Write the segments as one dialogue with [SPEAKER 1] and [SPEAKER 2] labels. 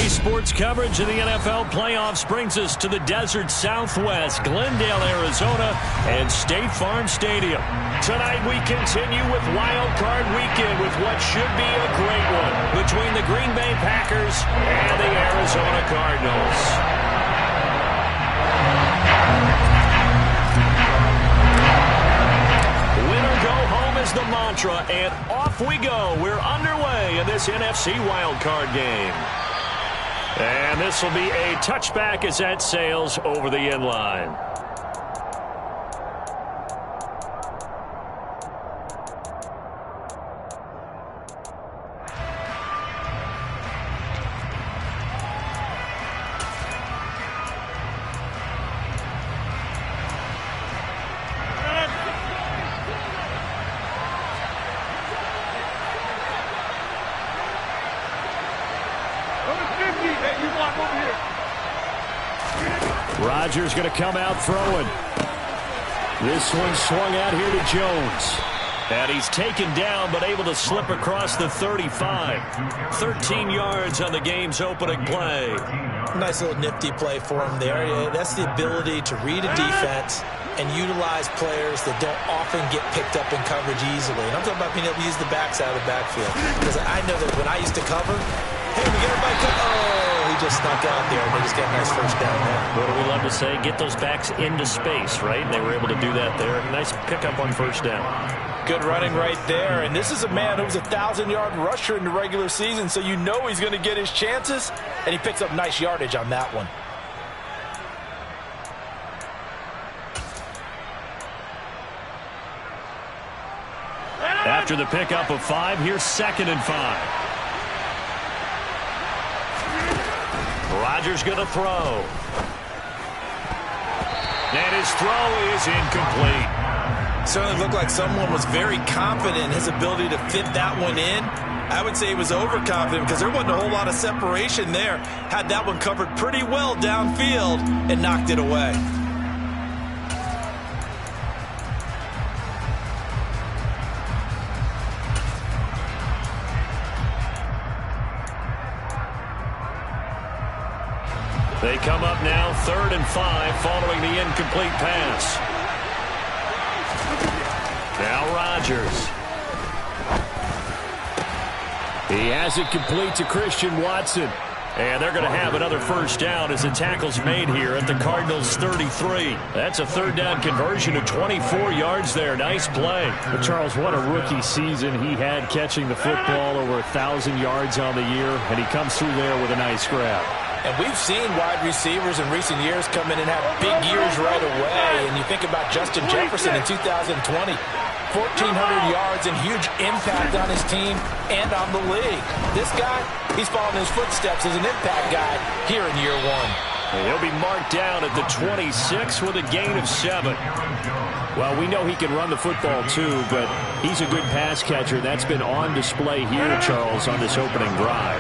[SPEAKER 1] Today's sports coverage of the NFL playoffs brings us to the desert Southwest, Glendale, Arizona, and State Farm Stadium. Tonight we continue with Wildcard Weekend with what should be a great one between the Green Bay Packers and the Arizona Cardinals. Is the mantra, and off we go. We're underway in this NFC wildcard game. And this will be a touchback as that sails over the end line. Rodgers going to come out throwing. This one swung out here to Jones. And he's taken down but able to slip across the 35. 13 yards on the game's opening play.
[SPEAKER 2] Nice little nifty play for him there. Yeah, that's the ability to read a defense and utilize players that don't often get picked up in coverage easily. And I'm talking about being able to use the backside of the backfield. Because I know that when I used to cover, hey, we get everybody cut. Oh, he just snuck out there, and they just got a nice first down there.
[SPEAKER 1] What do we love to say? Get those backs into space, right? And they were able to do that there. Nice pickup on first down.
[SPEAKER 3] Good running right there. And this is a man who was a 1,000-yard rusher in the regular season, so you know he's going to get his chances, and he picks up nice yardage on that one.
[SPEAKER 1] After the pickup of 5, here's 2nd and 5. Rodgers going to throw. And his throw is incomplete.
[SPEAKER 2] Certainly looked like someone was very confident in his ability to fit that one in. I would say he was overconfident because there wasn't a whole lot of separation there. Had that one covered pretty well downfield and knocked it away.
[SPEAKER 1] They come up now 3rd and 5 following the incomplete pass. Now Rodgers. He has it complete to Christian Watson. And they're going to have another first down as the tackle's made here at the Cardinals' 33. That's a 3rd down conversion of 24 yards there. Nice play.
[SPEAKER 4] But Charles, what a rookie season he had catching the football, over 1,000 yards on the year, and he comes through there with a nice grab.
[SPEAKER 2] And we've seen wide receivers in recent years come in and have big years right away. And you think about Justin Jefferson in 2020, 1,400 yards and huge impact on his team and on the league. This guy, he's following his footsteps as an impact guy here in year 1.
[SPEAKER 1] And he'll be marked down at the 26 with a gain of 7. Well, we know he can run the football too, but he's a good pass catcher. That's been on display here, Charles, on this opening drive.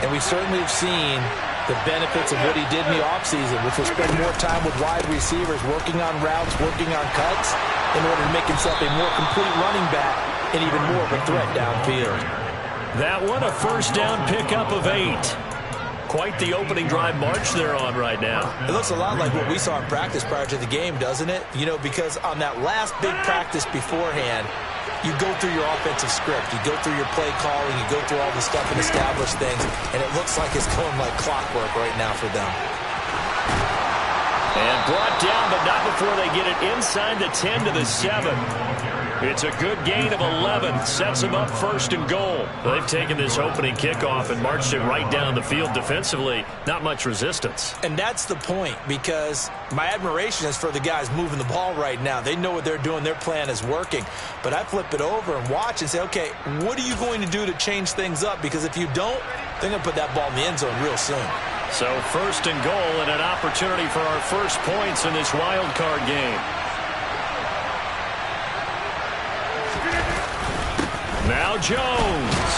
[SPEAKER 2] And we certainly have seen the benefits of what he did in the offseason, which was spend more time with wide receivers, working on routes, working on cuts, in order to make himself a more complete running back and even more of a threat downfield.
[SPEAKER 1] That one, a first down pickup of 8. Quite the opening drive march they're on right now.
[SPEAKER 2] It looks a lot like what we saw in practice prior to the game, doesn't it? You know, because on that last big practice beforehand, you go through your offensive script, you go through your play calling, you go through all the stuff and establish things, and it looks like it's going like clockwork right now for them.
[SPEAKER 1] And brought down, but not before they get it inside the 10 to the 7. It's a good gain of 11. Sets them up 1st and goal. They've taken this opening kickoff and marched it right down the field defensively. Not much resistance.
[SPEAKER 2] And that's the point, because my admiration is for the guys moving the ball right now. They know what they're doing. Their plan is working. But I flip it over and watch and say, okay, what are you going to do to change things up? Because if you don't, they're going to put that ball in the end zone real soon.
[SPEAKER 1] So 1st and goal and an opportunity for our first points in this wild card game. Now Jones.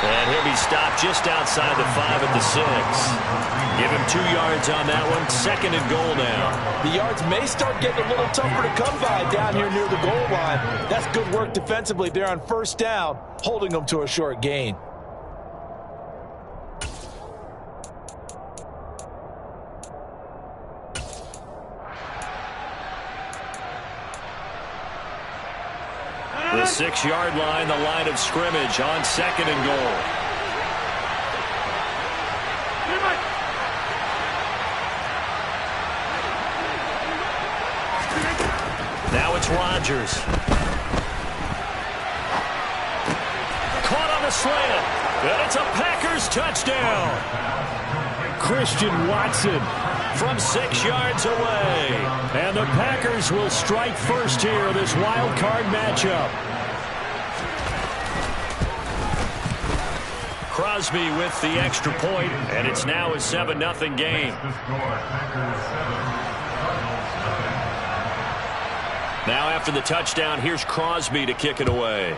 [SPEAKER 1] And he'll be stopped just outside the 5 at the 6. Give him 2 yards on that one. 2nd and goal now.
[SPEAKER 3] The yards may start getting a little tougher to come by down here near the goal line. That's good work defensively there on 1st down, holding them to a short gain.
[SPEAKER 1] The 6-yard line, the line of scrimmage on 2nd and goal. Now it's Rodgers. Caught on the slant. And it's a Packers touchdown.
[SPEAKER 4] Christian Watson
[SPEAKER 1] from 6 yards away.
[SPEAKER 4] And the Packers will strike first here, this wild card matchup.
[SPEAKER 1] Crosby with the extra point, and it's now a 7-0 game. Now after the touchdown, here's Crosby to kick it away.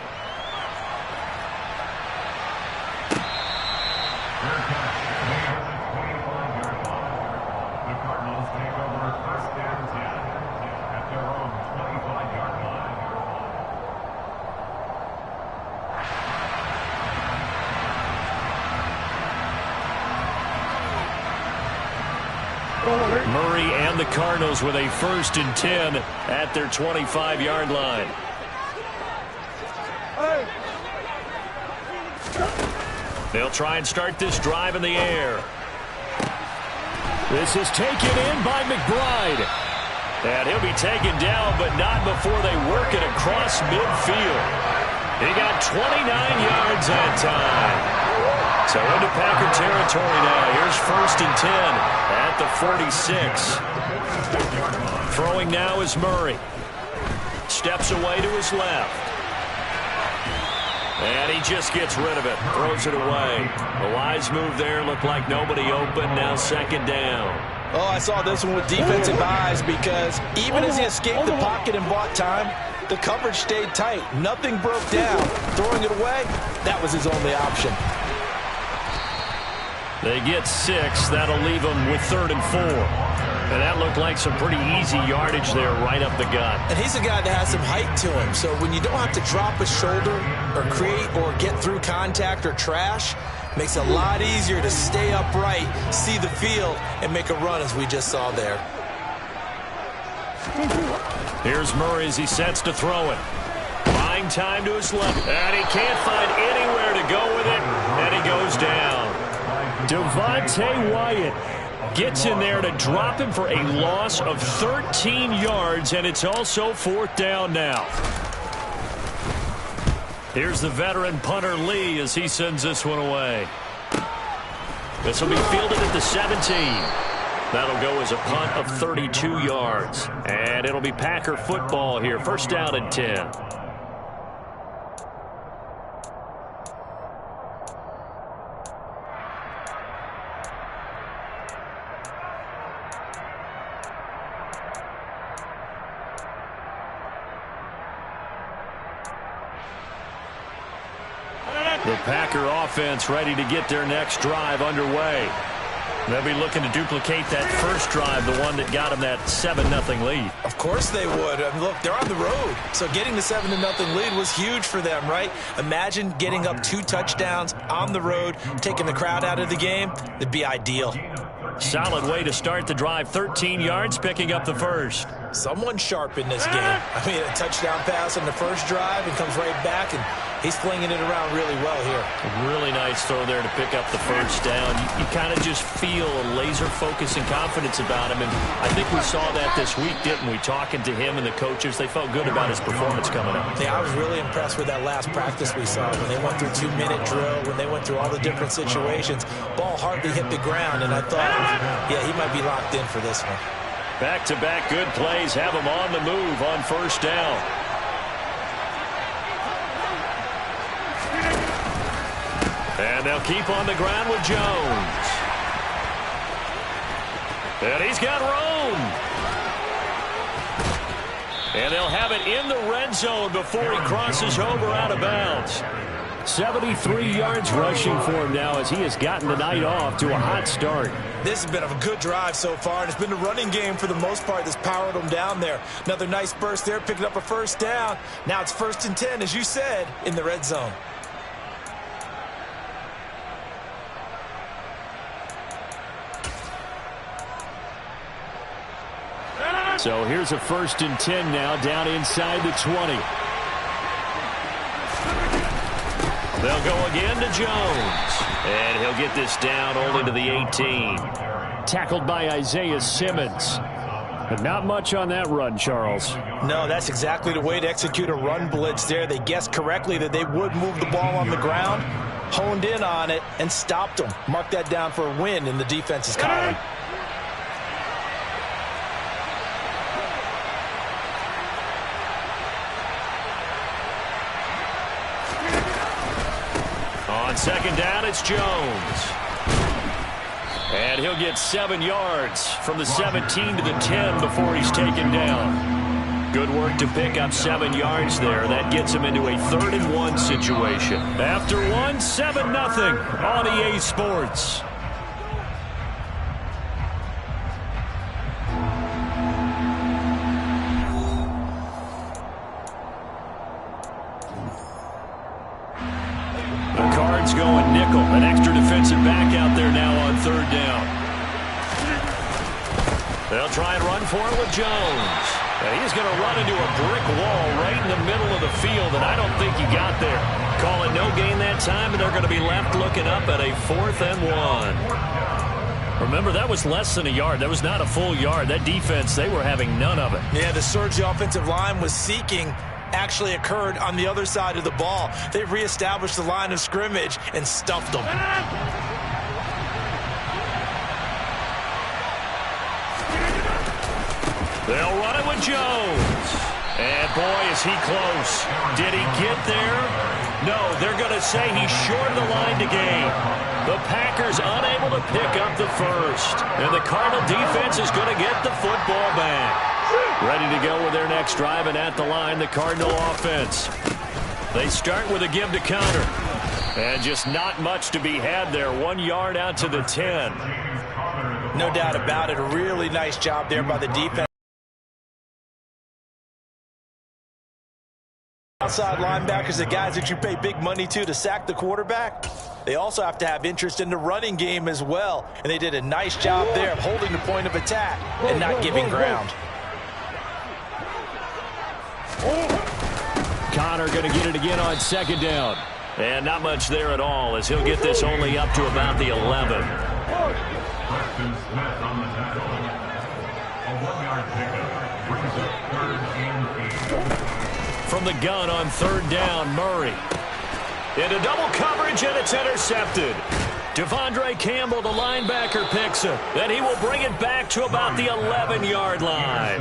[SPEAKER 1] Murray and the Cardinals with a 1st and 10 at their 25-yard line. They'll try and start this drive in the air.
[SPEAKER 4] This is taken in by McBride.
[SPEAKER 1] And he'll be taken down, but not before they work it across midfield. He got 29 yards that time. So into Packer territory now. Here's 1st and 10 at the 46. Throwing now is Murray. Steps away to his left. And he just gets rid of it. Throws it away. A wise move there. Looked like nobody open. Now 2nd down.
[SPEAKER 2] Oh, I saw this one with defensive eyes because even as he escaped the pocket and bought time, the coverage stayed tight. Nothing broke down. Throwing it away, that was his only option.
[SPEAKER 1] They get 6. That'll leave them with 3rd and 4. And that looked like some pretty easy yardage there right up the gut.
[SPEAKER 2] And he's a guy that has some height to him. So when you don't have to drop a shoulder or create or get through contact or trash, makes it a lot easier to stay upright, see the field, and make a run as we just saw there.
[SPEAKER 1] Here's Murray as he sets to throw it. Buying time to his left. And he can't find anywhere to go with it. And he goes down.
[SPEAKER 4] Devontae Wyatt gets in there to drop him for a loss of 13 yards, and it's also 4th down now.
[SPEAKER 1] Here's the veteran punter Lee as he sends this one away. This will be fielded at the 17. That'll go as a punt of 32 yards. And it'll be Packer football here. 1st down and 10. The Packer offense ready to get their next drive underway. They'll be looking to duplicate that first drive, the one that got them that 7-0 lead.
[SPEAKER 2] Of course they would. I mean, look, they're on the road. So getting the 7-0 lead was huge for them, right? Imagine getting up 2 touchdowns on the road, taking the crowd out of the game. It'd be ideal.
[SPEAKER 1] Solid way to start the drive. 13 yards, picking up the first.
[SPEAKER 2] Someone sharp in this game. I mean, a touchdown pass on the first drive and comes right back, and he's flinging it around really well here.
[SPEAKER 1] A really nice throw there to pick up the first down. You kind of just feel a laser focus and confidence about him, and I think we saw that this week, didn't we? Talking to him and the coaches, they felt good about his performance coming up.
[SPEAKER 2] Yeah, I was really impressed with that last practice we saw when they went through 2-minute drill, when they went through all the different situations. Ball hardly hit the ground, and I thought, yeah, he might be locked in for this one.
[SPEAKER 1] Back-to-back good plays have him on the move on 1st down. And they'll keep on the ground with Jones. And he's got Roan. And they'll have it in the red zone before he crosses over out of bounds.
[SPEAKER 4] 73 yards rushing for him now as he has gotten the night off to a hot start.
[SPEAKER 2] This has been a good drive so far, and it's been a running game for the most part that's powered them down there. Another nice burst there, picking up a 1st down. Now it's 1st and 10, as you said, in the red zone.
[SPEAKER 4] So here's a 1st and 10 now down inside the 20.
[SPEAKER 1] They'll go again to Jones. And he'll get this down only to the 18.
[SPEAKER 4] Tackled by Isaiah Simmons. But not much on that run, Charles.
[SPEAKER 3] No, that's exactly the way to execute a run blitz there. They guessed correctly that they would move the ball on the ground, honed in on it, and stopped them. Mark that down for a win in the defense's column.
[SPEAKER 1] On second down, it's Jones. And he'll get 7 yards from the 17 to the 10 before he's taken down. Good work to pick up 7 yards there. That gets him into a 3rd-and-1 situation. After 1, 7-0 on EA Sports. Going nickel, an extra defensive back out there now on 3rd down. They'll try and run for it with Jones. And he's going to run into a brick wall right in the middle of the field, and I don't think he got there. Call it no gain that time, and they're going to be left looking up at a 4th-and-1. Remember, that was less than a yard. That was not a full yard. That defense, they were having none of it.
[SPEAKER 2] Yeah, the surge the offensive line was seeking actually occurred on the other side of the ball. They reestablished the line of scrimmage and stuffed them.
[SPEAKER 1] They'll run it with Jones. And boy, is he close. Did he get there? No, they're going to say he's short of the line to gain. The Packers unable to pick up the first. And the Cardinal defense is going to get the football back. Ready to go with their next drive, and at the line, the Cardinal offense. They start with a give to counter. And just not much to be had there. 1 yard out to the 10.
[SPEAKER 2] No doubt about it. A really nice job there by the defense. Outside linebackers, the guys that you pay big money to sack the quarterback. They also have to have interest in the running game as well. And they did a nice job there of holding the point of attack and not giving ground.
[SPEAKER 4] Connor going to get it again on 2nd down.
[SPEAKER 1] And not much there at all, as he'll get this only up to about the 11. From the gun on 3rd down, Murray. Into double coverage, and it's intercepted. Devondre Campbell, the linebacker, picks it. Then he will bring it back to about the 11-yard line.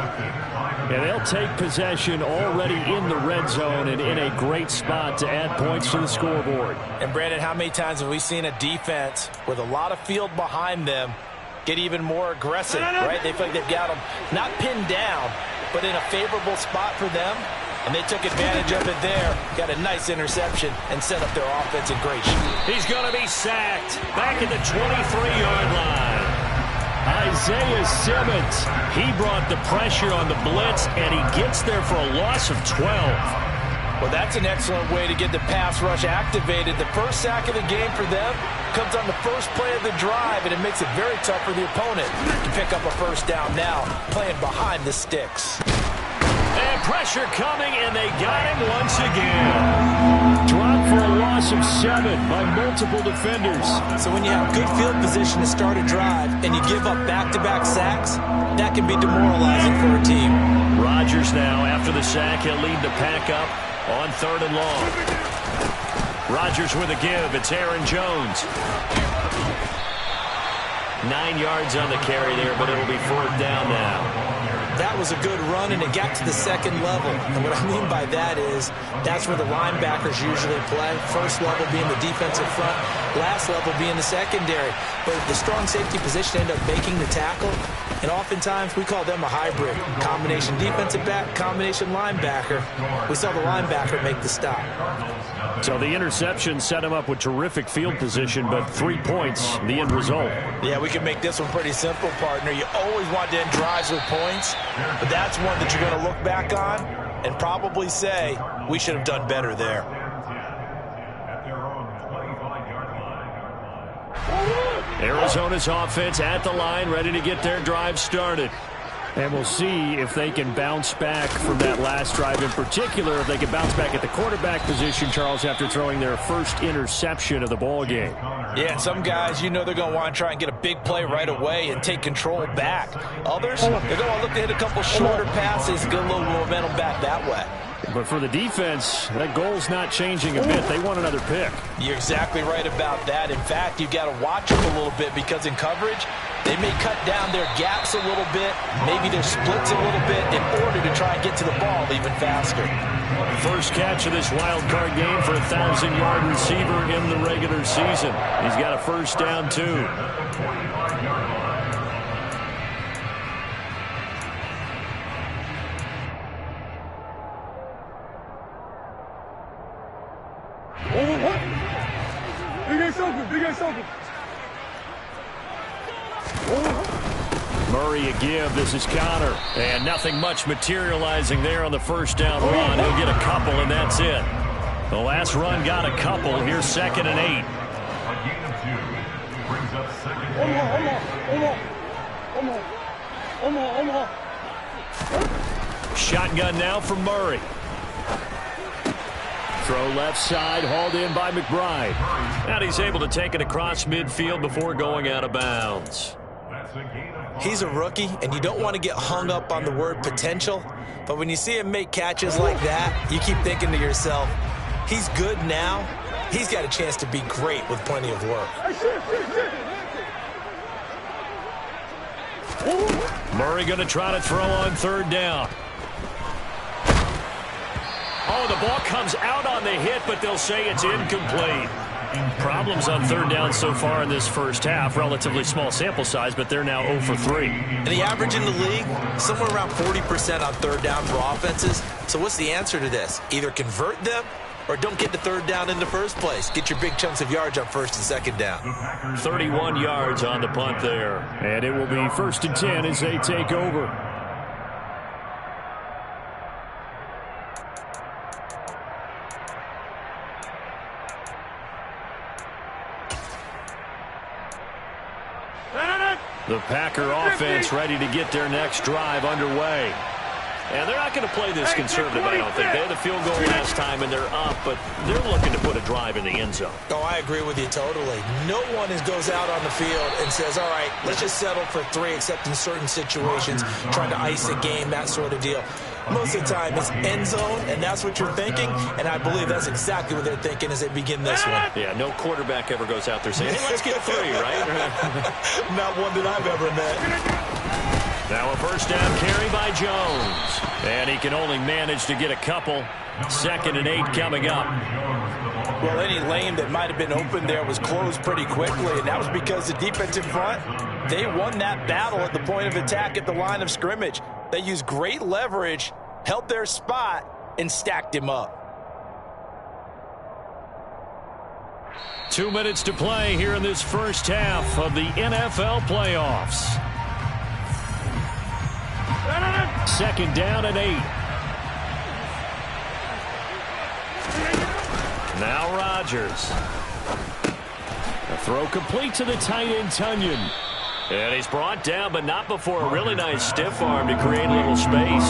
[SPEAKER 4] And they'll take possession already in the red zone and in a great spot to add points to the scoreboard.
[SPEAKER 2] And, Brandon, how many times have we seen a defense with a lot of field behind them get even more aggressive, right? They feel like they've got them not pinned down, but in a favorable spot for them. And they took advantage of it there. Got a nice interception and set up their offense in great shape.
[SPEAKER 1] He's going to be sacked back at the 23-yard line.
[SPEAKER 4] Isaiah Simmons, he brought the pressure on the blitz, and he gets there for a loss of 12.
[SPEAKER 2] Well, that's an excellent way to get the pass rush activated. The first sack of the game for them comes on the first play of the drive, and it makes it very tough for the opponent to pick up a 1st down now, playing behind the sticks.
[SPEAKER 1] And pressure coming, and they got him once again.
[SPEAKER 4] Dropped for a loss of 7 by multiple defenders.
[SPEAKER 2] So when you have good field position to start a drive and you give up back-to-back sacks, that can be demoralizing for a team.
[SPEAKER 1] Rodgers now, after the sack, he'll lead the pack up on 3rd and long. Rodgers with a give. It's Aaron Jones. 9 yards on the carry there, but it'll be 4th down now.
[SPEAKER 2] That was a good run, and it got to the 2nd level. And what I mean by that is that's where the linebackers usually play. First level being the defensive front, last level being the secondary. But the strong safety position ended up making the tackle. And oftentimes we call them a hybrid. Combination defensive back, combination linebacker. We saw the linebacker make the stop.
[SPEAKER 4] So the interception set him up with terrific field position, but 3 points, the end result.
[SPEAKER 2] Yeah, we can make this one pretty simple, partner. You always want to end drives with points, but that's one that you're going to look back on and probably say, we should have done better there.
[SPEAKER 1] Arizona's offense at the line, ready to get their drive started.
[SPEAKER 4] And we'll see if they can bounce back from that last drive in particular, if they can bounce back at the quarterback position, Charles, after throwing their first interception of the ball game.
[SPEAKER 3] Yeah, and some guys, you know they're going to want to try and get a big play right away and take control back. Others, they're going to look to hit a couple shorter passes, get a little momentum back that way.
[SPEAKER 4] But for the defense, that goal's not changing a bit. They want another pick.
[SPEAKER 3] You're exactly right about that. In fact, you've got to watch them a little bit because in coverage, they may cut down their gaps a little bit, maybe their splits a little bit in order to try and get to the ball even faster.
[SPEAKER 1] First catch of this wild card game for a 1,000-yard receiver in the regular season. He's got a first down, too. Murray a give. This is Connor. And nothing much materializing there on the first down run. He'll get a couple, and that's it. The last run got a couple. Here's 2nd and 8. Shotgun now from Murray. Throw left side, hauled in by McBride. And he's able to take it across midfield before going out of bounds.
[SPEAKER 2] He's a rookie, and you don't want to get hung up on the word potential. But when you see him make catches like that, you keep thinking to yourself, he's good now. He's got a chance to be great with plenty of work.
[SPEAKER 1] Murray going to try to throw on 3rd down. Oh, the ball comes out on the hit, but they'll say it's incomplete. Problems on 3rd down so far in this first half. Relatively small sample size, but they're now 0 for 3.
[SPEAKER 2] And the average in the league, somewhere around 40% on 3rd down for offenses. So what's the answer to this? Either convert them or don't get to 3rd down in the first place. Get your big chunks of yards on 1st and 2nd down.
[SPEAKER 1] 31 yards on the punt there.
[SPEAKER 4] And it will be 1st and 10 as they take over.
[SPEAKER 1] The Packer offense ready to get their next drive underway. And they're not going to play this conservative, I don't think. They had the field goal last time, and they're up, but they're looking to put a drive in the end zone.
[SPEAKER 2] Oh, I agree with you totally. No one goes out on the field and says, all right, let's just settle for 3, except in certain situations, trying to ice a game, that sort of deal. Most of the time, it's end zone, and that's what you're thinking, and I believe that's exactly what they're thinking as they begin this one.
[SPEAKER 1] Yeah, no quarterback ever goes out there saying, hey, let's get 3, right?
[SPEAKER 2] Not one that I've ever met.
[SPEAKER 1] Now a first down carry by Jones. And he can only manage to get a couple. 2nd and 8 coming up.
[SPEAKER 3] Well, any lane that might have been open there was closed pretty quickly, and that was because the defensive front, they won that battle at the point of attack at the line of scrimmage. They used great leverage, held their spot, and stacked him up.
[SPEAKER 1] 2 minutes to play here in this first half of the NFL playoffs. 2nd down and 8. Now Rodgers. A throw complete to the tight end, Tunyon. And he's brought down, but not before a really nice stiff arm to create a little space.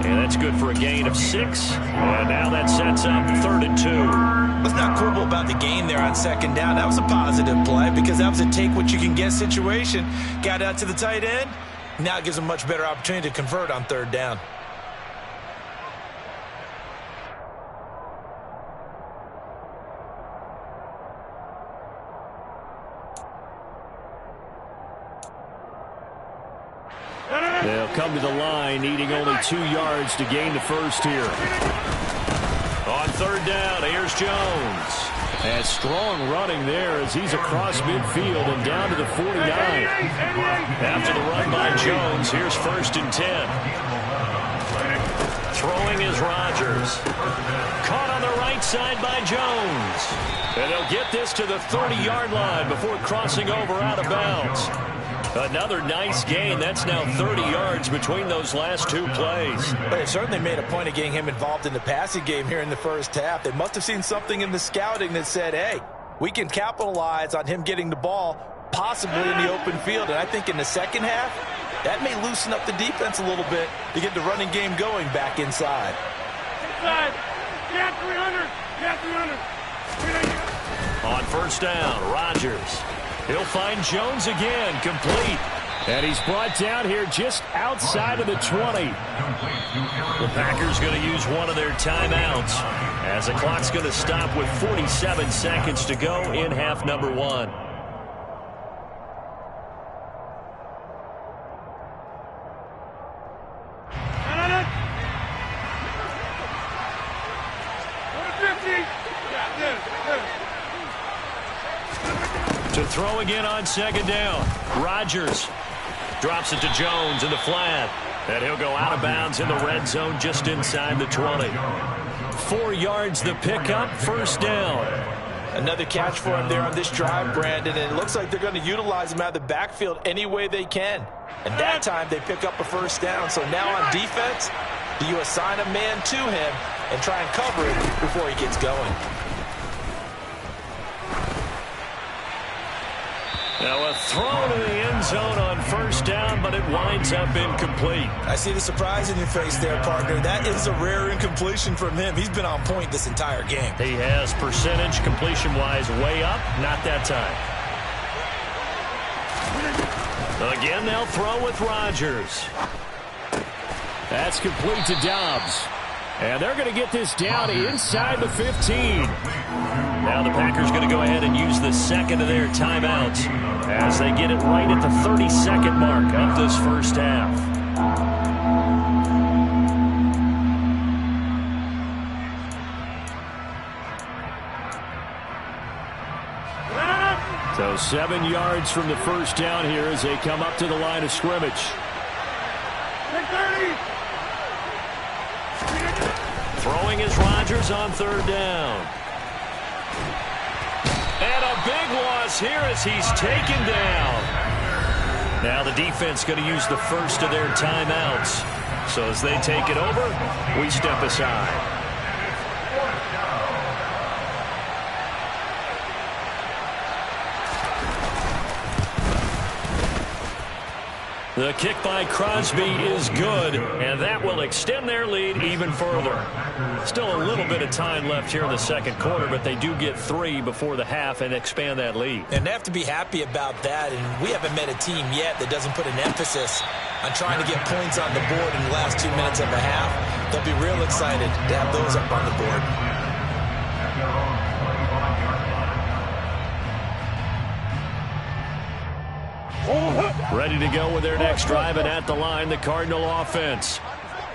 [SPEAKER 1] And that's good for a gain of 6. And now that sets up 3rd and 2.
[SPEAKER 2] What's not cool about the gain there on 2nd down, that was a positive play because that was a take-what-you-can-get situation. Got out to the tight end. Now it gives them a much better opportunity to convert on 3rd down.
[SPEAKER 1] They'll come to the line, needing only 2 yards to gain the first here. On 3rd down, here's Jones. And strong running there as he's across midfield and down to the 49. After the run by Jones, here's 1st and 10. Throwing is Rodgers. Caught on the right side by Jones. And they'll get this to the 30-yard line before crossing over out of bounds. Another nice gain. That's now 30 yards between those last 2 plays.
[SPEAKER 3] But it certainly made a point of getting him involved in the passing game here in the first half. They must have seen something in the scouting that said, hey, we can capitalize on him getting the ball possibly in the open field. And I think in the second half,
[SPEAKER 2] That may loosen up the defense a little bit to get the running game going back inside.
[SPEAKER 5] Inside. Yeah, 300. Yeah, 300.
[SPEAKER 1] On first down, Rodgers. He'll find Jones again, complete. And he's brought down here just outside of the 20. The Packers going to use one of their timeouts as the clock's going to stop with 47 seconds to go in half number one. To throw again on second down. Rodgers drops it to Jones in the flat. And he'll go out of bounds in the red zone just inside the 20. 4 yards the pickup, first down.
[SPEAKER 2] Another catch for him there on this drive, Brandon, and it looks like they're going to utilize him out of the backfield any way they can. And that time they pick up a first down. So now on defense, do you assign a man to him and try and cover it before he gets going?
[SPEAKER 1] Now a throw to the end zone on first down, but it winds up incomplete.
[SPEAKER 2] I see the surprise in your face there, partner. That is a rare incompletion from him. He's been on point this entire game.
[SPEAKER 1] He has percentage completion-wise way up, not that time. Again, they'll throw with Rodgers. That's complete to Dobbs. And they're going to get this down inside the 15. Now the Packers going to go ahead and use the second of their timeouts as they get it right at the 30-second mark of this first half. So 7 yards from the first down here as they come up to the line of scrimmage. Throwing is Rodgers on third down. And a big loss here as he's taken down. Now the defense going to use the first of their timeouts. So as they take it over, we step aside. The kick by Crosby is good, and that will extend their lead even further. Still a little bit of time left here in the second quarter, but they do get 3 before the half and expand that lead.
[SPEAKER 2] And they have to be happy about that, and we haven't met a team yet that doesn't put an emphasis on trying to get points on the board in the last 2 minutes of the half. They'll be real excited to have those up on the board.
[SPEAKER 1] Ready to go with their next drive, and at the line, the Cardinal offense.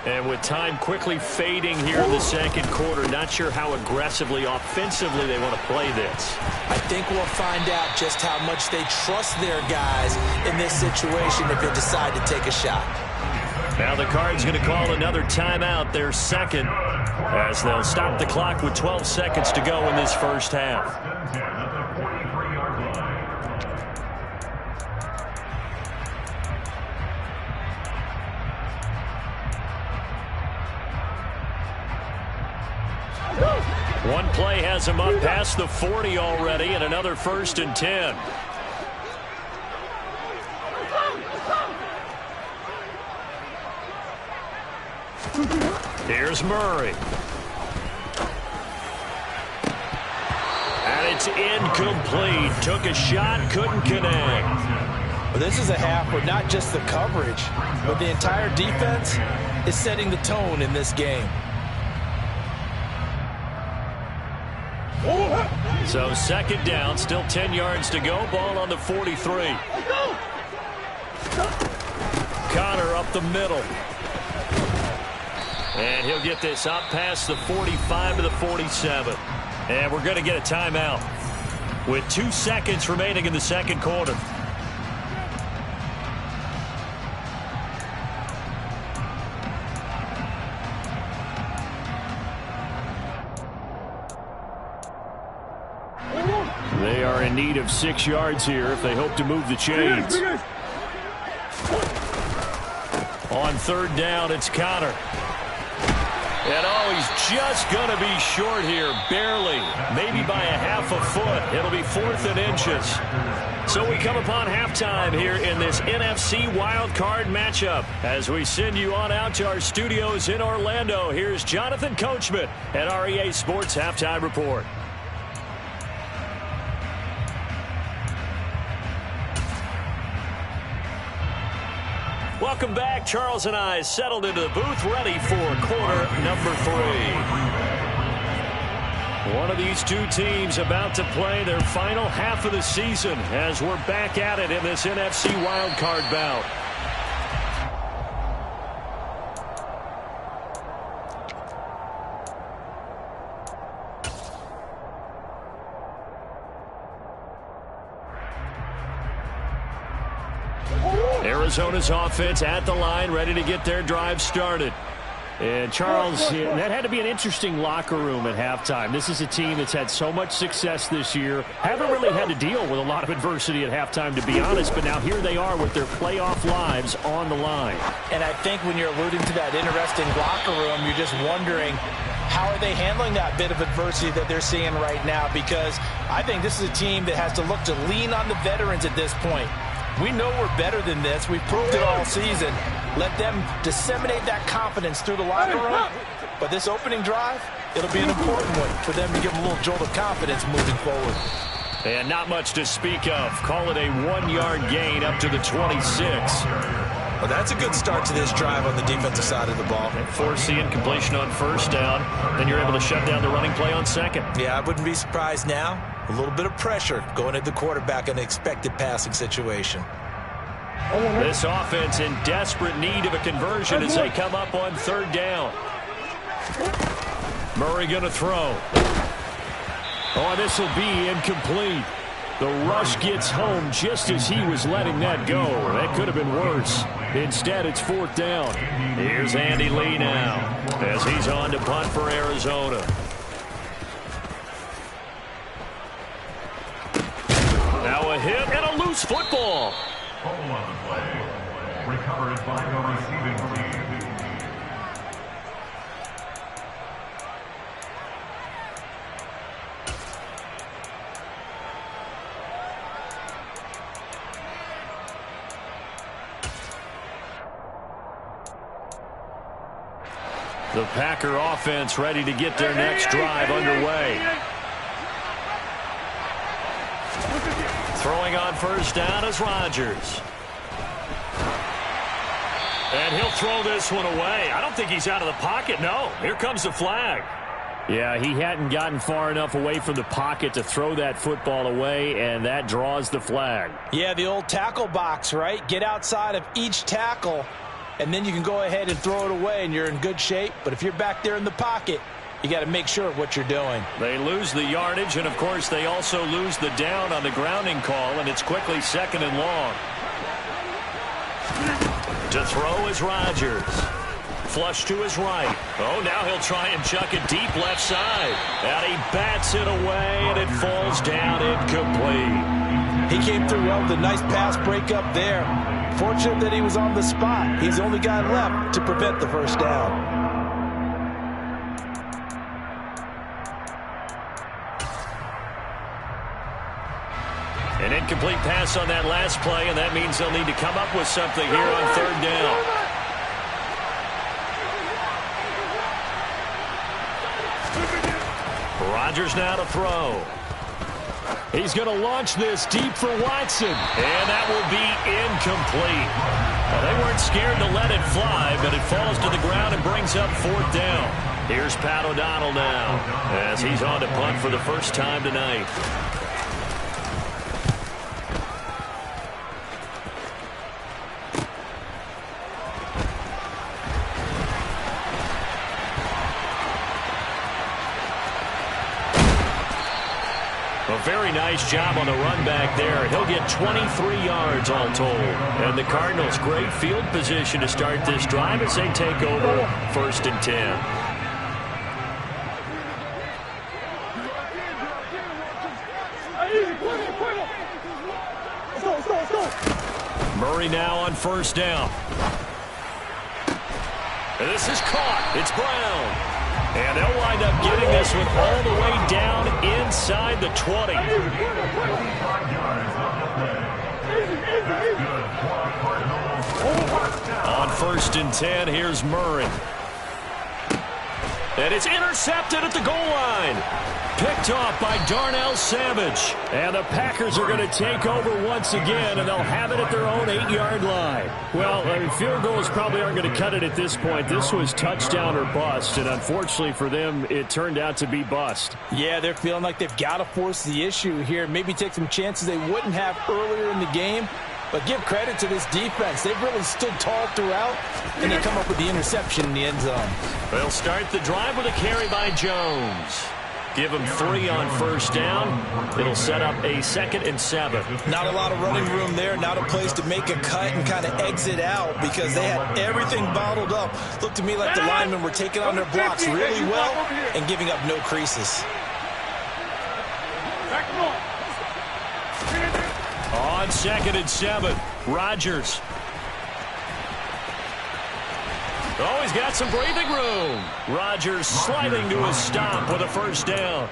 [SPEAKER 1] And with time quickly fading here in the second quarter, not sure how aggressively, offensively they want to play this.
[SPEAKER 2] I think we'll find out just how much they trust their guys in this situation if they decide to take a shot.
[SPEAKER 1] Now the Cards going to call another timeout, their second, as they'll stop the clock with 12 seconds to go in this first half. One play has him up past the 40 already, and another 1st and 10. Here's Murray. And it's incomplete. Took a shot, couldn't connect.
[SPEAKER 2] Well, this is a half where not just the coverage, but the entire defense is setting the tone in this game.
[SPEAKER 1] So second down, still 10 yards to go. Ball on the 43. Connor up the middle. And he'll get this up past the 45 to the 47. And we're going to get a timeout with 2 seconds remaining in the second quarter. They are in need of 6 yards here if they hope to move the chains. On third down, it's Connor. And he's just going to be short here, barely, maybe by a half a foot. It'll be 4th and inches. So we come upon halftime here in this NFC Wildcard matchup. As we send you on out to our studios in Orlando, here's Jonathan Coachman at REA Sports Halftime Report. Welcome back. Charles and I settled into the booth, ready for quarter number 3. One of these two teams about to play their final half of the season as we're back at it in this NFC wildcard bout. Arizona's offense at the line, ready to get their drive started. And Charles, that had to be an interesting locker room at halftime. This is a team that's had so much success this year. Haven't really had to deal with a lot of adversity at halftime, to be honest. But now here they are with their playoff lives on the line.
[SPEAKER 2] And I think when you're alluding to that interesting locker room, you're just wondering, how are they handling that bit of adversity that they're seeing right now? Because I think this is a team that has to look to lean on the veterans at this point. We know we're better than this. We've proved it all season. Let them disseminate that confidence through the locker room. But this opening drive, it'll be an important one for them to give them a little jolt of confidence moving forward.
[SPEAKER 1] And not much to speak of. Call it a 1-yard gain up to the 26.
[SPEAKER 2] Well, that's a good start to this drive on the defensive side of the ball.
[SPEAKER 1] Forcing incompletion on first down. Then you're able to shut down the running play on second.
[SPEAKER 2] Yeah, I wouldn't be surprised now. A little bit of pressure going at the quarterback in an expected passing situation.
[SPEAKER 1] This offense in desperate need of a conversion as they come up on third down. Murray going to throw. Oh, this will be incomplete. The rush gets home just as he was letting that go. That could have been worse. Instead, it's fourth down. Here's Andy Lee now as he's on to punt for Arizona. Now a hit and a loose football.
[SPEAKER 6] Ball on the play, recovered by the receiving team.
[SPEAKER 1] The Packer offense ready to get their next drive underway. Throwing on first down is Rodgers. And he'll throw this one away. I don't think he's out of the pocket. No, here comes the flag.
[SPEAKER 4] Yeah, he hadn't gotten far enough away from the pocket to throw that football away, and that draws the flag.
[SPEAKER 2] Yeah, the old tackle box, right? Get outside of each tackle, and then you can go ahead and throw it away, and you're in good shape. But if you're back there in the pocket, you got to make sure of what you're doing.
[SPEAKER 1] They lose the yardage, and, of course, they also lose the down on the grounding call, and it's quickly second and long. To throw is Rodgers. Flush to his right. Oh, now he'll try and chuck it deep left side. And he bats it away, and it falls down incomplete.
[SPEAKER 2] He came through well with a nice pass break up there. Fortunate that he was on the spot. He's the only guy left to prevent the first down.
[SPEAKER 1] An incomplete pass on that last play, and that means they'll need to come up with something here on third down. Rodgers now to throw. He's going to launch this deep for Watson, and that will be incomplete. Well, they weren't scared to let it fly, but it falls to the ground and brings up fourth down. Here's Pat O'Donnell now as he's on to punt for the first time tonight. A very nice job on the run back there. He'll get 23 yards all told. And the Cardinals, great field position to start this drive as they take over first and 10. Murray now on first down. And this is caught. It's Brown. And they'll wind up getting this one all the way down inside the 20. On 1st and 10, here's Murray. And it's intercepted at the goal line. Picked off by Darnell Savage. And the Packers are going to take over once again, and they'll have it at their own 8-yard line. Well, I mean, field goals probably aren't going to cut it at this point. This was touchdown or bust, and unfortunately for them, it turned out to be bust.
[SPEAKER 3] Yeah, they're feeling like they've got to force the issue here. Maybe take some chances they wouldn't have earlier in the game. But give credit to this defense. They've really stood tall throughout, and they come up with the interception in the end zone.
[SPEAKER 1] They'll start the drive with a carry by Jones. Give him 3 on 1st down. It'll set up a 2nd and 7.
[SPEAKER 2] Not a lot of running room there. Not a place to make a cut and kind of exit out because they had everything bottled up. Looked to me like the linemen were taking on their blocks really well and giving up no creases.
[SPEAKER 1] On 2nd and 7, Rodgers. Oh, he's got some breathing room. Rodgers sliding to a stop with a 1st down.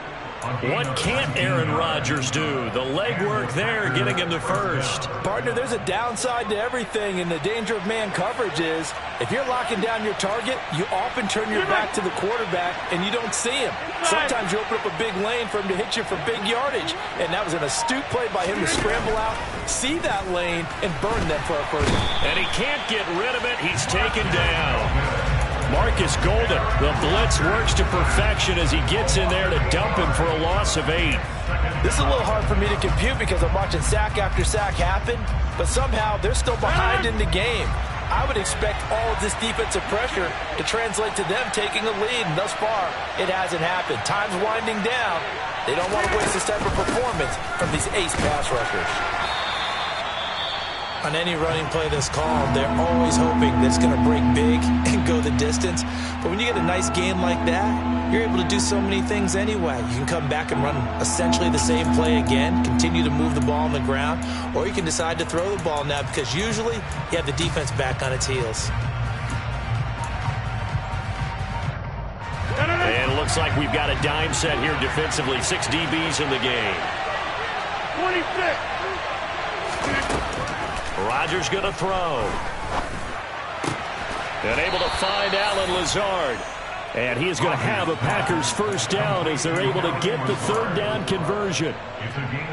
[SPEAKER 1] What can't Aaron Rodgers do? The legwork there getting him to 1st.
[SPEAKER 3] Partner, there's a downside to everything, and the danger of man coverage is if you're locking down your target, you often turn your back to the quarterback and you don't see him. Sometimes you open up a big lane for him to hit you for big yardage, and that was an astute play by him to scramble out, see that lane, and burn them for a 1st.
[SPEAKER 1] And he can't get rid of it. He's taken down. Marcus Golden, the blitz works to perfection as he gets in there to dump him for a loss of 8.
[SPEAKER 3] This is a little hard for me to compute because I'm watching sack after sack happen, but somehow they're still behind in the game. I would expect all of this defensive pressure to translate to them taking a lead, and thus far, it hasn't happened. Time's winding down. They don't want to waste this type of performance from these ace pass rushers.
[SPEAKER 2] On any running play that's called, they're always hoping that it's going to break big and go the distance. But when you get a nice game like that, you're able to do so many things anyway. You can come back and run essentially the same play again, continue to move the ball on the ground, or you can decide to throw the ball now because usually you have the defense back on its heels.
[SPEAKER 1] And it looks like we've got a dime set here defensively. 6 DBs in the game.
[SPEAKER 5] 26.
[SPEAKER 1] Rodgers going to throw. And able to find Allen Lazard. And he is going to have a Packers 1st down as they're able to get the 3rd down conversion.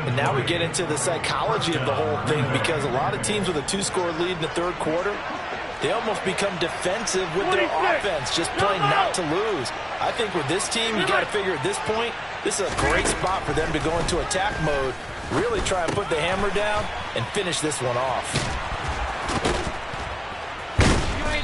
[SPEAKER 3] And now we get into the psychology of the whole thing because a lot of teams with a 2-score lead in the 3rd quarter, they almost become defensive with their offense, just playing not to lose. I think with this team, you got to figure at this point, this is a great spot for them to go into attack mode, really try and put the hammer down and finish this one off.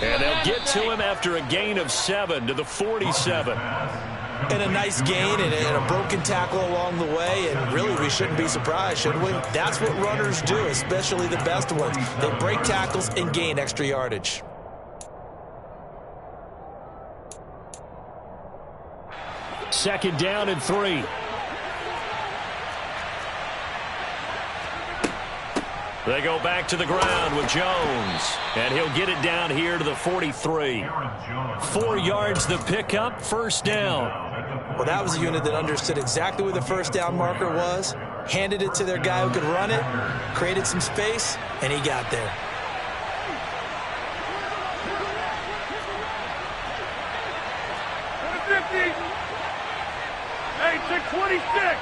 [SPEAKER 1] And they'll get to him after a gain of 7 to the 47.
[SPEAKER 2] And a nice gain and a broken tackle along the way, and really we shouldn't be surprised, should we? That's what runners do, especially the best ones. They break tackles and gain extra yardage.
[SPEAKER 1] Second down and 3. They go back to the ground with Jones. And he'll get it down here to the 43. 4 yards the pickup, 1st down.
[SPEAKER 2] Well, that was a unit that understood exactly where the 1st down marker was, handed it to their guy who could run it, created some space, and he got there.
[SPEAKER 5] Hey, 26.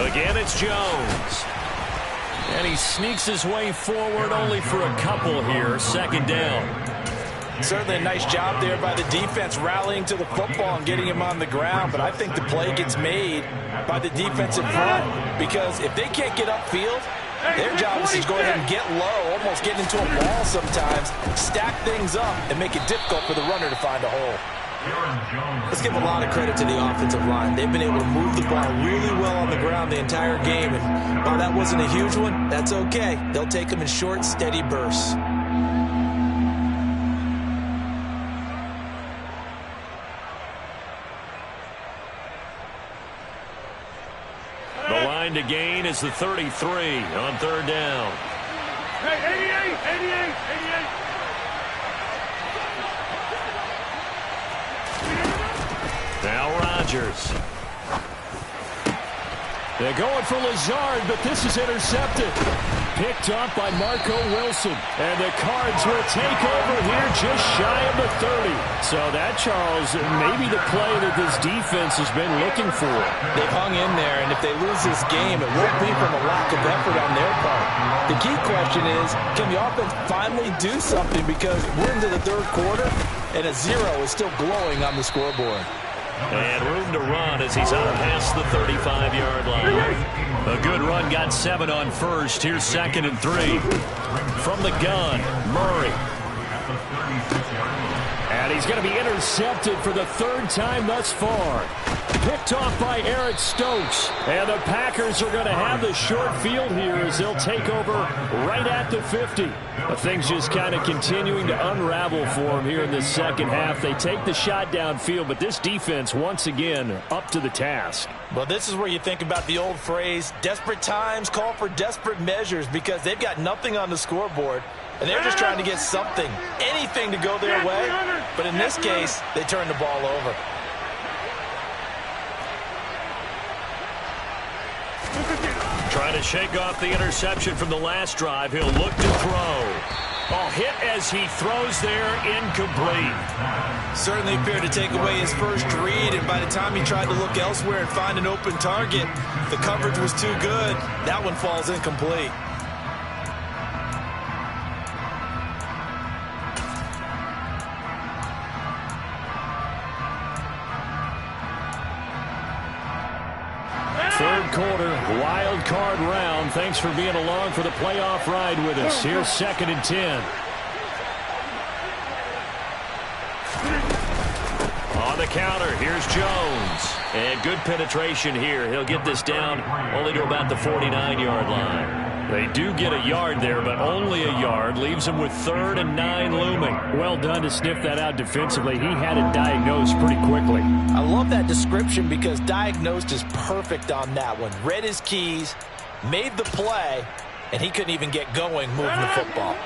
[SPEAKER 1] Again, it's Jones. And he sneaks his way forward only for a couple here. 2nd down.
[SPEAKER 3] Certainly a nice job there by the defense rallying to the football and getting him on the ground. But I think the play gets made by the defensive front because if they can't get upfield, their job is to go ahead and get low, almost get into a ball sometimes, stack things up, and make it difficult for the runner to find a hole.
[SPEAKER 2] Let's give a lot of credit to the offensive line. They've been able to move the ball really well on the ground the entire game. And while that wasn't a huge one, that's okay. They'll take them in short, steady bursts.
[SPEAKER 1] The line to gain is the 33 on 3rd down.
[SPEAKER 5] Hey, 88, 88, 88.
[SPEAKER 1] Rodgers. They're going for Lazard, but this is intercepted. Picked up by Marco Wilson. And the Cards will take over here just shy of the 30. So that, Charles, may be the play that this defense has been looking for.
[SPEAKER 3] They've hung in there, and if they lose this game, it won't be from a lack of effort on their part. The key question is, can the offense finally do something, because we're into the third quarter, and a 0 is still glowing on the scoreboard.
[SPEAKER 1] And room to run as he's out past the 35-yard line. A good run, got 7 on first. Here's 2nd and 3. From the gun, Murray. And he's going to be intercepted for the 3rd time thus far. Picked off by Eric Stokes. And the Packers are going to have the short field here as they'll take over right at the 50. But things just kind of continuing to unravel for them here in the second half. They take the shot downfield, but this defense once again up to the task.
[SPEAKER 2] Well, this is where you think about the old phrase, desperate times call for desperate measures, because they've got nothing on the scoreboard, and they're just trying to get something, anything to go their way. But in this case, they turn the ball over.
[SPEAKER 1] Trying to shake off the interception from the last drive. He'll look to throw. Oh, hit as he throws there, incomplete.
[SPEAKER 2] Certainly appeared to take away his first read, and by the time he tried to look elsewhere and find an open target, the coverage was too good. That one falls incomplete.
[SPEAKER 1] Third quarter, wild card round. Thanks for being along for the playoff ride with us. Here's 2nd and 10. On the counter, here's Jones. And good penetration here. He'll get this down only to about the 49-yard line. They do get a yard there, but only a yard. Leaves them with 3rd and 9 looming. Well done to sniff that out defensively. He had it diagnosed pretty quickly.
[SPEAKER 2] I love that description, because diagnosed is perfect on that one. Read his keys, made the play, and he couldn't even get going moving the football.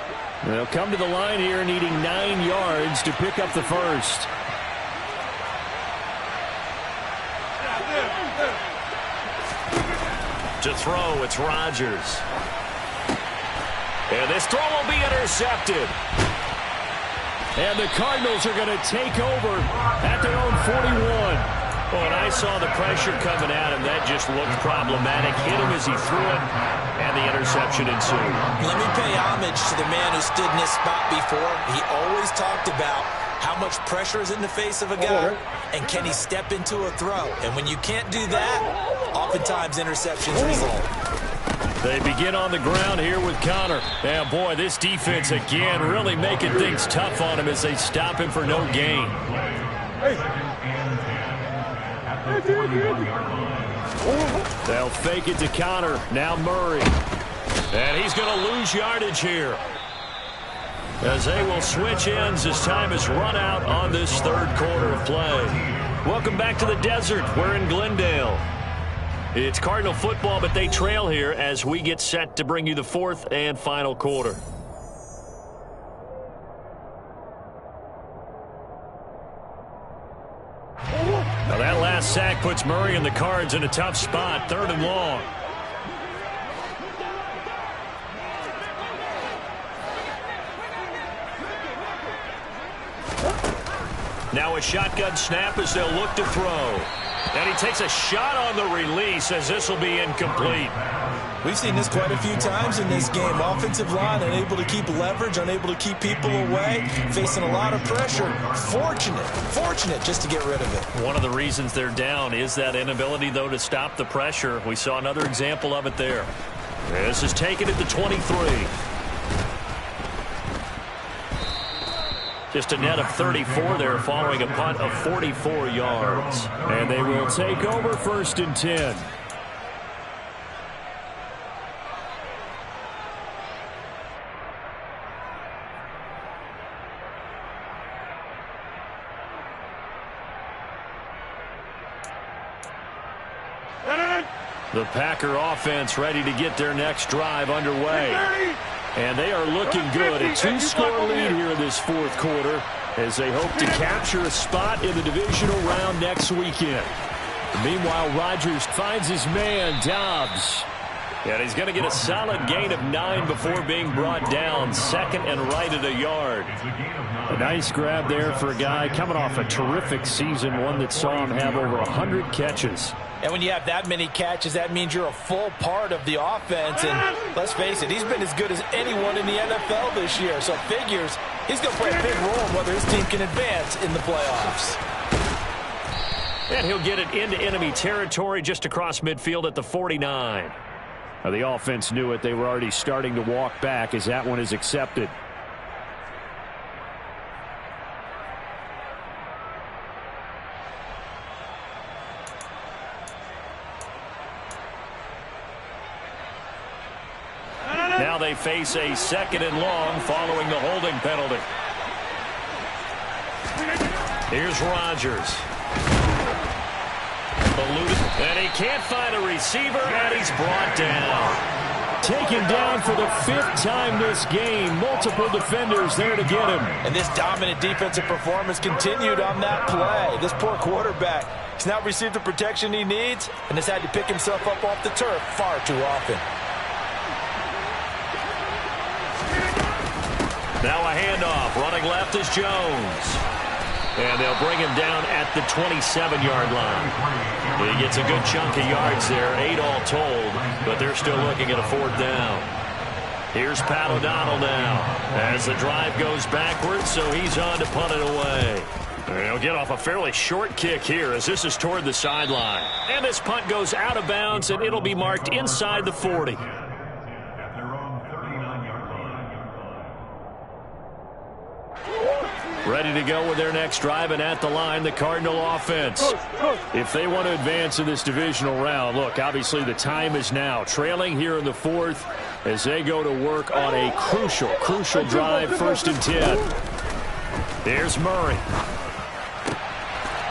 [SPEAKER 1] They'll come to the line here needing 9 yards to pick up the first. To throw, it's Rodgers. And this throw will be intercepted. And the Cardinals are going to take over at their own 41. Well, and I saw the pressure coming at him. That just looked problematic. Hit him as he threw it, and the interception ensued.
[SPEAKER 2] Let me pay homage to the man who stood in this spot before. He always talked about how much pressure is in the face of a guy, and can he step into a throw? And when you can't do that, oftentimes interceptions result.
[SPEAKER 1] They begin on the ground here with Connor. And boy, this defense again really making things tough on him as they stop him for no gain. They'll fake it to Connor. Now Murray. And he's going to lose yardage here, as they will switch ends as time is run out on this third quarter of play. Welcome back to the desert. We're in Glendale. It's Cardinal football, but they trail here as we get set to bring you the 4th and final quarter. Now that last sack puts Murray and the Cards in a tough spot, 3rd and long. Now a shotgun snap as they'll look to throw. And he takes a shot on the release as this will be incomplete.
[SPEAKER 2] We've seen this quite a few times in this game. Offensive line unable to keep leverage, unable to keep people away, facing a lot of pressure. Fortunate just to get rid of it.
[SPEAKER 1] One of the reasons they're down is that inability, though, to stop the pressure. We saw another example of it there. This is taken at the 23. Just a net of 34 there following a punt of 44 yards. And they will take over 1st and 10. The Packer offense ready to get their next drive underway. And they are looking good. A 2-score lead here in this 4th quarter as they hope to capture a spot in the divisional round next weekend.
[SPEAKER 4] Meanwhile, Rodgers finds his man, Dobbs.
[SPEAKER 1] And he's going to get a solid gain of 9 before being brought down. Second and right at a yard.
[SPEAKER 4] A nice grab there for a guy coming off a terrific season, one that saw him have over 100 catches.
[SPEAKER 2] And when you have that many catches, that means you're a full part of the offense. And let's face it, he's been as good as anyone in the NFL this year. So figures he's going to play a big role in whether his team can advance in the playoffs.
[SPEAKER 1] And he'll get it into enemy territory just across midfield at the 49.
[SPEAKER 4] Now, the offense knew it. They were already starting to walk back as that one is accepted.
[SPEAKER 1] Now they face a second and long following the holding penalty. Here's Rodgers. And he can't find a receiver, and he's brought down.
[SPEAKER 4] Taken down for the 5th time this game. Multiple defenders there to get him.
[SPEAKER 2] And this dominant defensive performance continued on that play. This poor quarterback has not received the protection he needs and has had to pick himself up off the turf far too often.
[SPEAKER 1] Now a handoff. Running left is Jones. And they'll bring him down at the 27-yard line. He gets a good chunk of yards there, 8 all told, but they're still looking at a 4th down. Here's Pat O'Donnell now as the drive goes backwards, so he's on to punt it away. And he'll get off a fairly short kick here as this is toward the sideline. And this punt goes out of bounds, and it'll be marked inside the 40. Ready to go with their next drive, and at the line, the Cardinal offense. If they want to advance in this divisional round, look, obviously the time is now. Trailing here in the 4th as they go to work on a crucial drive, 1st and 10. Here's Murray.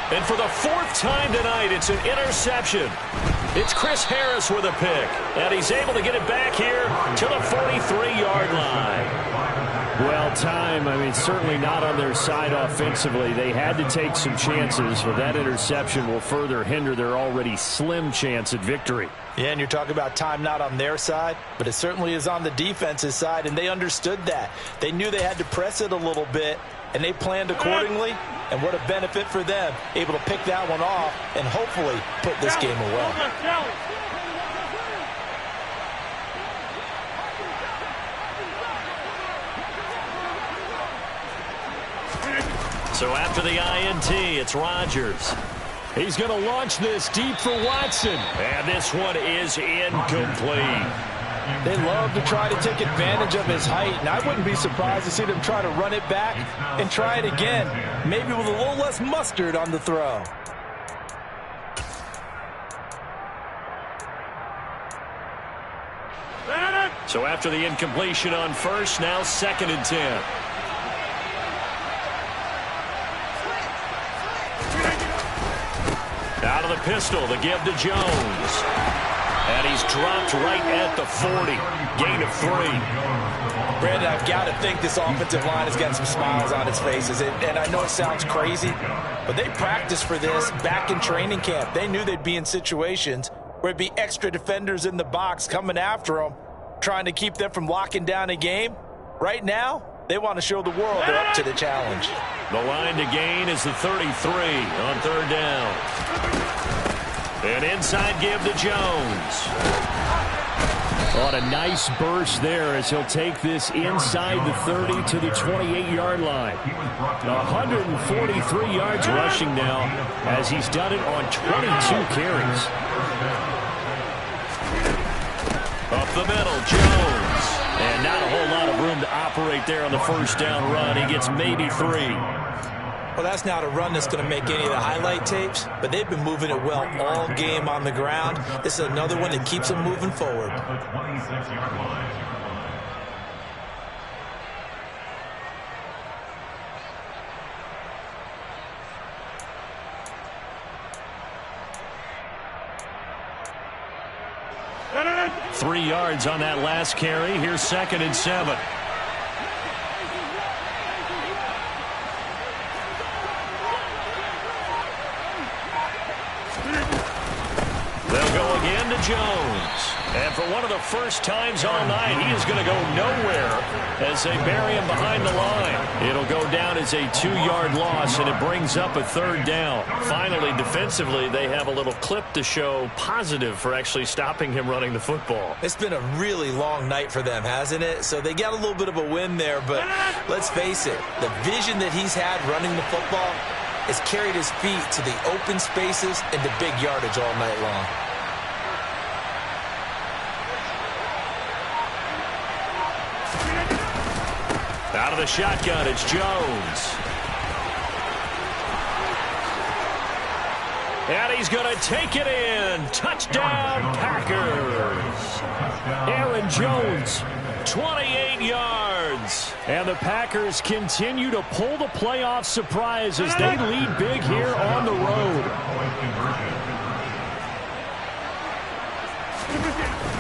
[SPEAKER 1] And for the 4th time tonight, it's an interception. It's Chris Harris with a pick, and he's able to get it back here to the 43-yard line.
[SPEAKER 4] Well, time, certainly not on their side offensively. They had to take some chances, but that interception will further hinder their already slim chance at victory.
[SPEAKER 2] Yeah, and you're talking about time not on their side, but it certainly is on the defense's side, and they understood that. They knew they had to press it a little bit, and they planned accordingly, and what a benefit for them, able to pick that one off and hopefully put this game away.
[SPEAKER 1] So after the INT, it's Rodgers.
[SPEAKER 4] He's going to launch this deep for Watson.
[SPEAKER 1] And this one is incomplete.
[SPEAKER 2] They love to try to take advantage of his height, and I wouldn't be surprised to see them try to run it back and try it again, maybe with a little less mustard on the throw.
[SPEAKER 1] So after the incompletion on 1st, now 2nd and 10. Out of the pistol, the give to Jones. And he's dropped right at the 40. Gain of 3.
[SPEAKER 2] Brandon, I've got to think this offensive line has got some smiles on its faces. And I know it sounds crazy, but they practiced for this back in training camp. They knew they'd be in situations where it'd be extra defenders in the box coming after them, trying to keep them from locking down a game. Right now, they want to show the world they're up to the challenge.
[SPEAKER 1] The line to gain is the 33 on 3rd down. An inside give to Jones.
[SPEAKER 4] On a nice burst there as he'll take this inside the 30 to the 28-yard line. 143 yards rushing now as he's done it on 22 carries.
[SPEAKER 1] Up the middle, Jones. And not a whole lot of room to operate there on the 1st down run. He gets maybe 3.
[SPEAKER 2] Well, that's not a run that's going to make any of the highlight tapes, but they've been moving it well all game on the ground. This is another one that keeps them moving forward.
[SPEAKER 1] 3 yards on that last carry. Here's 2nd and 7. Jones. And for one of the first times all night, he is going to go nowhere as they bury him behind the line. It'll go down as a 2-yard loss, and it brings up a third down. Finally, defensively, they have a little clip to show positive for actually stopping him running the football.
[SPEAKER 2] It's been a really long night for them, hasn't it? So they got a little bit of a win there, but let's face it, the vision that he's had running the football has carried his feet to the open spaces and the big yardage all night long.
[SPEAKER 1] Out of the shotgun, it's Jones. And he's going to take it in. Touchdown, Packers. Aaron Jones, 28 yards. And the Packers continue to pull the playoff surprise as they lead big here on the road.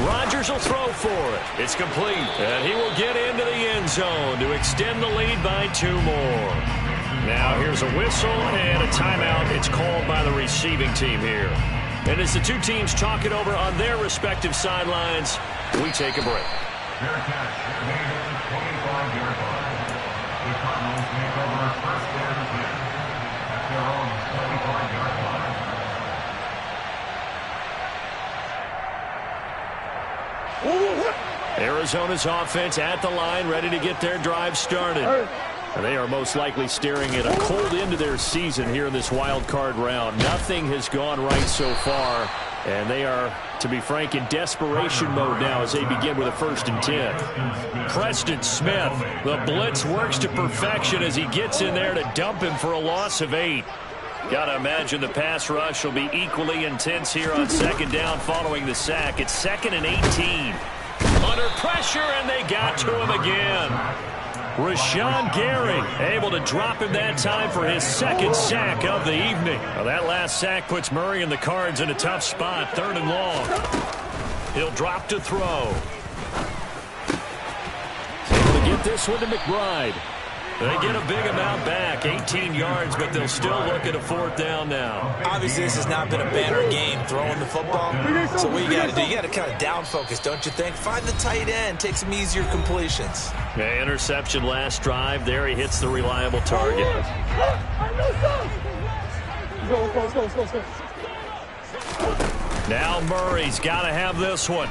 [SPEAKER 1] Rodgers will throw for it. It's complete. And he will get into the end zone to extend the lead by 2 more. Now here's a whistle and a timeout. It's called by the receiving team here. And as the two teams talk it over on their respective sidelines, we take a break.
[SPEAKER 6] Fair catch made at the 25-yard line. The Cardinals make over first down and 10 at their own 25-yard line.
[SPEAKER 1] Arizona's offense at the line, ready to get their drive started. They are most likely staring at a cold end to their season here in this wild card round. Nothing has gone right so far, and they are, to be frank, in desperation mode now as they begin with a 1st and 10. Preston Smith, the blitz works to perfection as he gets in there to dump him for a loss of 8. Got to imagine the pass rush will be equally intense here on 2nd down following the sack. It's 2nd and 18. Under pressure, and they got to him again. Rashawn Gary able to drop him that time for his 2nd sack of the evening. Well, that last sack puts Murray and the Cards in a tough spot, 3rd and long. He'll drop to throw. Able to get this one to McBride. They get a big amount back, 18 yards, but they'll still look at a 4th down now.
[SPEAKER 2] Obviously, this has not been a banner game throwing the football. So what you got to do, you got to kind of down focus, don't you think? Find the tight end, take some easier completions.
[SPEAKER 1] Yeah, interception last drive. There he hits the reliable target. Now Murray's got to have this one.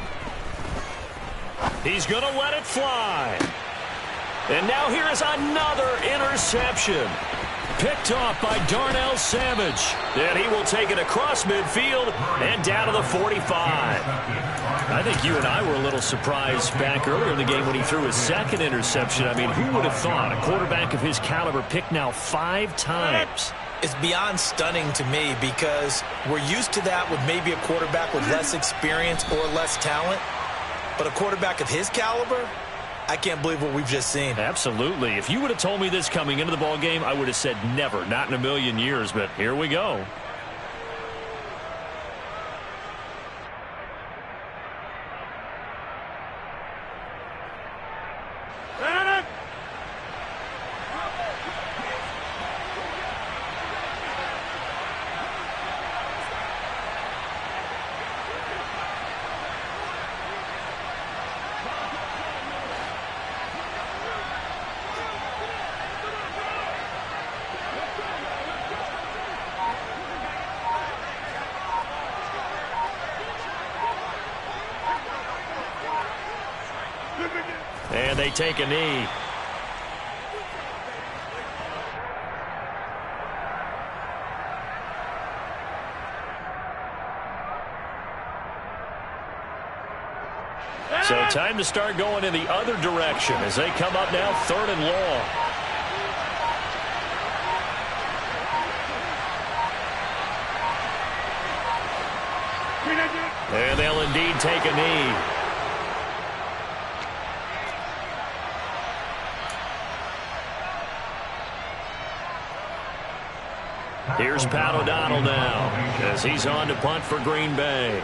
[SPEAKER 1] He's going to let it fly. And now here is another interception. Picked off by Darnell Savage. And he will take it across midfield and down to the 45. I think you and I were a little surprised back earlier in the game when he threw his 2nd interception. I mean, who would have thought a quarterback of his caliber picked now 5 times?
[SPEAKER 2] It's beyond stunning to me because we're used to that with maybe a quarterback with less experience or less talent. But a quarterback of his caliber, I can't believe what we've just seen.
[SPEAKER 1] Absolutely. If you would have told me this coming into the ball game, I would have said never, not in a million years, but here we go. And they take a knee. So time to start going in the other direction as they come up now 3rd and long. And they'll indeed take a knee. Here's Pat O'Donnell now as he's on to punt for Green Bay.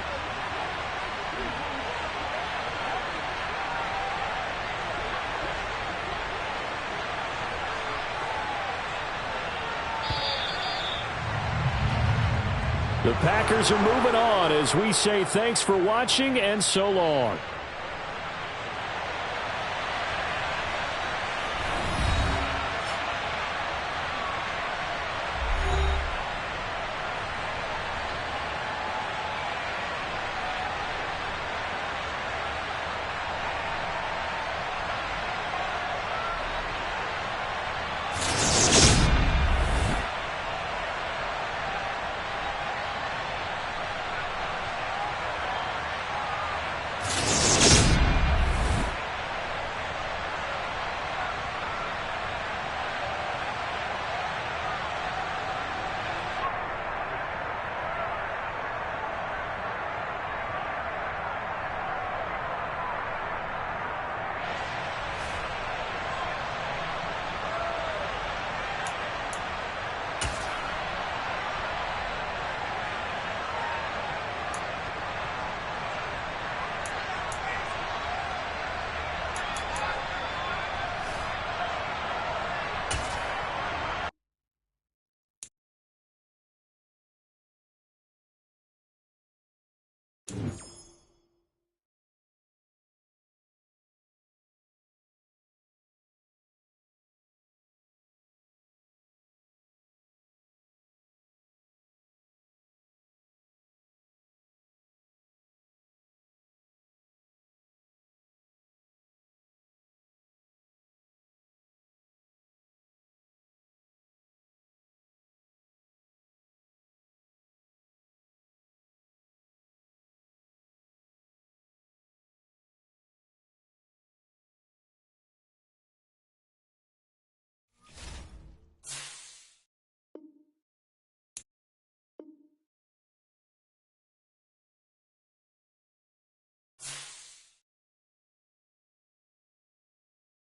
[SPEAKER 4] The Packers are moving on as we say thanks for watching and so long.
[SPEAKER 6] Thank you.